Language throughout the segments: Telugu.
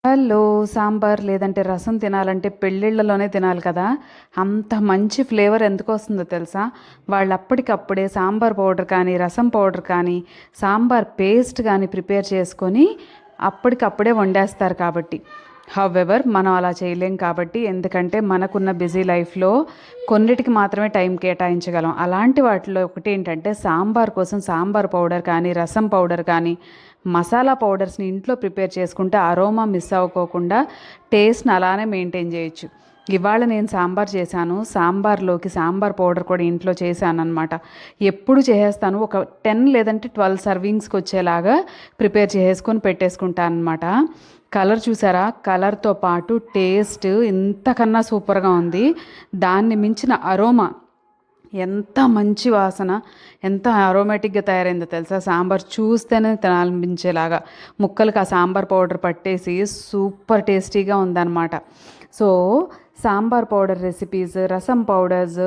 హలో! సాంబార్ లేదంటే రసం తినాలంటే పెళ్ళిళ్ళలోనే తినాలి కదా! అంత మంచి ఫ్లేవర్ ఎందుకొస్తుందో తెలుసా? వాళ్ళప్పటికప్పుడే సాంబార్ పౌడర్ కానీ, రసం పౌడర్ కానీ, సాంబార్ పేస్ట్ కానీ ప్రిపేర్ చేసుకొని అప్పటికప్పుడే వండేస్తారు కాబట్టి. హౌవెవర్ మనం అలా చేయలేం కాబట్టి, ఎందుకంటే మనకున్న బిజీ లైఫ్‌లో కొన్నిటికి మాత్రమే టైం కేటాయించగలం. అలాంటి వాటిలో ఒకటేంటంటే సాంబార్ కోసం సాంబార్ పౌడర్ కానీ, రసం పౌడర్ కానీ, మసాలా పౌడర్స్‌ని ఇంట్లో ప్రిపేర్ చేసుకుంటే అరోమా మిస్ అవ్వకోకుండా టేస్ట్‌ని అలానే మెయింటైన్ చేయొచ్చు. ఇవాళ నేను సాంబార్ చేశాను. సాంబార్‌లోకి సాంబార్ పౌడర్ కూడా ఇంట్లో చేశాననమాట. ఎప్పుడు చేసేస్తాను. ఒక 10 లేదంటే 12 సర్వింగ్స్‌కొచ్చేలాగా ప్రిపేర్ చేసేసుకొని పెట్టేసుకుంటాననమాట. కలర్ చూసారా? కలర్‌తో పాటు టేస్ట్ ఇంతకన్నా సూపర్‌గా ఉంది. దాన్ని మించిన అరోమా ఎంత మంచి వాసన, ఎంత అరోమాటిక్‌గా తయారైందో తెలుసా? సాంబార్ చూస్తేనే తినాలనిపించేలాగా ముక్కలకి ఆ సాంబార్ పౌడర్ పట్టేసి సూపర్ టేస్టీగా ఉందన్నమాట. సో, సాంబార్ పౌడర్ రెసిపీస్, రసం పౌడర్స్,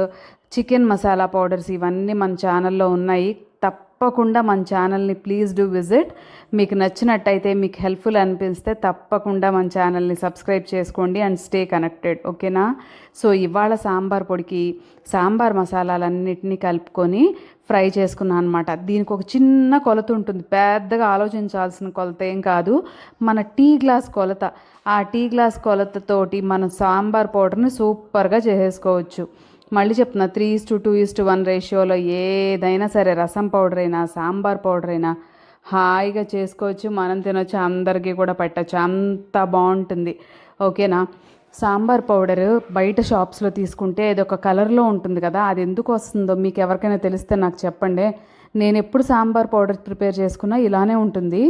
చికెన్ మసాలా పౌడర్స్ ఇవన్నీ మన ఛానల్లో ఉన్నాయి. తప్పకుండా మన ఛానల్ని ప్లీజ్ డూ విజిట్. మీకు నచ్చినట్టయితే, మీకు హెల్ప్ఫుల్ అనిపిస్తే తప్పకుండా మన ఛానల్ని సబ్స్క్రైబ్ చేసుకోండి అండ్ స్టే కనెక్టెడ్. ఓకేనా? సో ఇవాళ సాంబార్ పొడికి సాంబార్ మసాలాలన్నిటినీ కలుపుకొని ఫ్రై చేసుకున్నాను అనమాట. దీనికి ఒక చిన్న కొలత ఉంటుంది. పెద్దగా ఆలోచించాల్సిన కొలత ఏం కాదు. మన టీ గ్లాస్ కొలత. ఆ టీ గ్లాస్ కొలతతోటి మనం సాంబార్ పౌడర్ని సూపర్గా చేసేసుకోవచ్చు. మళ్ళీ చెప్తున్నా, 3:2:1 రేషియోలో ఏదైనా సరే, రసం పౌడర్ అయినా సాంబార్ పౌడర్ అయినా హాయిగా చేసుకోవచ్చు. మనం తినొచ్చు, అందరికీ కూడా పెట్టచ్చు. అంత బాగుంటుంది. ఓకేనా? సాంబార్ పౌడర్ బయట షాప్స్లో తీసుకుంటే అది ఒక కలర్లో ఉంటుంది కదా, అది ఎందుకు వస్తుందో మీకు ఎవరికైనా తెలిస్తే నాకు చెప్పండి. నేను ఎప్పుడు సాంబార్ పౌడర్ ప్రిపేర్ చేసుకున్నా ఇలానే ఉంటుంది.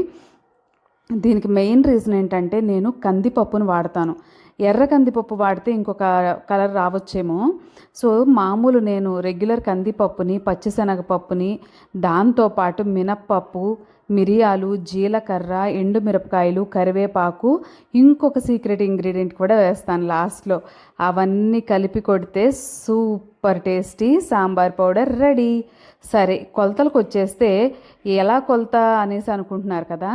దీనికి మెయిన్ రీజన్ ఏంటంటే, నేను కందిపప్పును వాడతాను. ఎర్ర కందిపప్పు వాడితే ఇంకొక కలర్ రావచ్చేమో. సో మామూలు నేను రెగ్యులర్ కందిపప్పుని, పచ్చిశనగపప్పుని, దాంతోపాటు మినప్పప్పు, మిరియాలు, జీలకర్ర, ఎండుమిరపకాయలు, కరివేపాకు, ఇంకొక సీక్రెట్ ఇంగ్రీడియంట్ కూడా వేస్తాను లాస్ట్లో. అవన్నీ కలిపి కొడితే super tasty sambar powder ready. సరే, కొలతలకు వచ్చేస్తే ఎలా కొలత అనేసి అనుకుంటున్నారు కదా.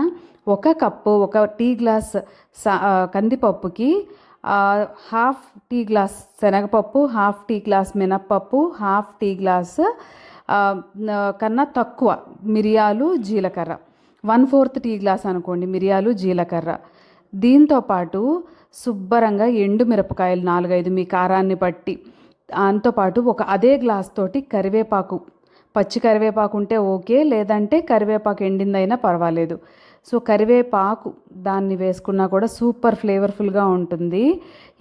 ఒక కప్పు, ఒక టీ గ్లాస్ కందిపప్పుకి హాఫ్ టీ గ్లాస్ శనగపప్పు, హాఫ్ టీ గ్లాస్ మినప్పప్పు, హాఫ్ టీ గ్లాస్ కన్నా తక్కువ మిరియాలు, జీలకర్ర, 1/4 టీ గ్లాస్ అనుకోండి మిరియాలు, జీలకర్ర. దీంతోపాటు శుభ్రంగా ఎండుమిరపకాయలు 4-5 మీ కారాన్ని బట్టి. దాంతోపాటు ఒక అదే గ్లాస్ తోటి కరివేపాకు, పచ్చి కరివేపాకు ఉంటే ఓకే, లేదంటే కరివేపాకు ఎండిందైనా పర్వాలేదు. సో కరివేపాకు దాన్ని వేసుకున్నా కూడా సూపర్ ఫ్లేవర్ఫుల్గా ఉంటుంది.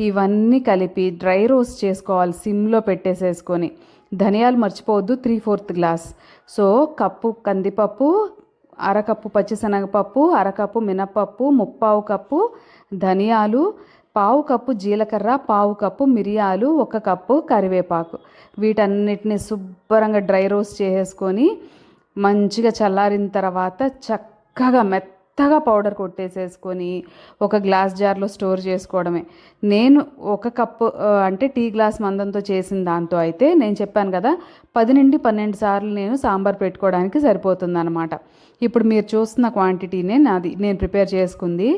ఇవన్నీ కలిపి డ్రై రోస్ట్ చేసుకోవాలి సిమ్లో పెట్టేసేసుకొని. ధనియాలు మర్చిపోవద్దు, 3/4 గ్లాస్. సో కప్పు కందిపప్పు, అరకప్పు పచ్చిశనగపప్పు, అరకప్పు మినపప్పు, 1/4 కప్పు ధనియాలు, 1/4 కప్పు జీలకర్ర, 1/4 కప్పు మిరియాలు, 1 కప్పు కరివేపాకు. వీటన్నిటిని శుభ్రంగా డ్రై రోస్ట్ చేసేసుకొని మంచిగా చల్లారిన తర్వాత చక్కగా మెత్తగా పౌడర్ కొట్టేసేసుకొని ఒక గ్లాస్ జార్లో స్టోర్ చేసుకోవడమే. నేను 1 కప్పు అంటే టీ గ్లాస్ మందంతో చేసిన దాంతో అయితే నేను చెప్పాను కదా, 10-12 సార్లు నేను సాంబార్ పెట్టుకోవడానికి సరిపోతుందన్నమాట. ఇప్పుడు మీరు చూస్తున్న క్వాంటిటీనే నాది, నేను ప్రిపేర్ చేసుకుంది.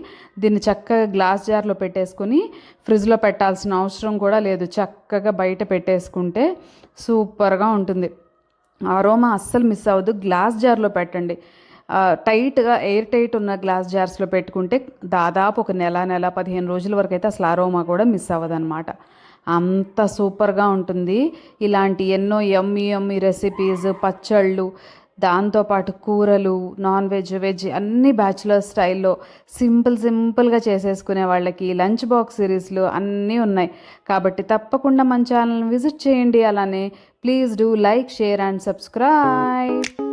దీన్ని చక్కగా గ్లాస్ జార్లో పెట్టేసుకొని ఫ్రిడ్జ్లో పెట్టాల్సిన అవసరం కూడా లేదు. చక్కగా బయట పెట్టేసుకుంటే సూపర్గా ఉంటుంది. అరోమా అస్సలు మిస్ అవ్వదు. గ్లాస్ జార్లో పెట్టండి. టైట్గా ఎయిర్ టైట్ ఉన్న గ్లాస్ జార్స్లో పెట్టుకుంటే దాదాపు ఒక నెల 15 రోజుల వరకు అయితే అసలు అరోమా కూడా మిస్ అవ్వదన్నమాట. అంత సూపర్గా ఉంటుంది. ఇలాంటి ఎన్నో యమ్మీ రెసిపీస్, పచ్చళ్ళు, దాంతోపాటు కూరలు, నాన్ వెజ్, వెజ్ అన్నీ బ్యాచులర్ స్టైల్లో సింపుల్గా చేసేసుకునే వాళ్ళకి లంచ్ బాక్స్ సిరీస్లు అన్నీ ఉన్నాయి. కాబట్టి తప్పకుండా మన ఛానల్ని విజిట్ చేయండి. అలానే please do like, share and subscribe.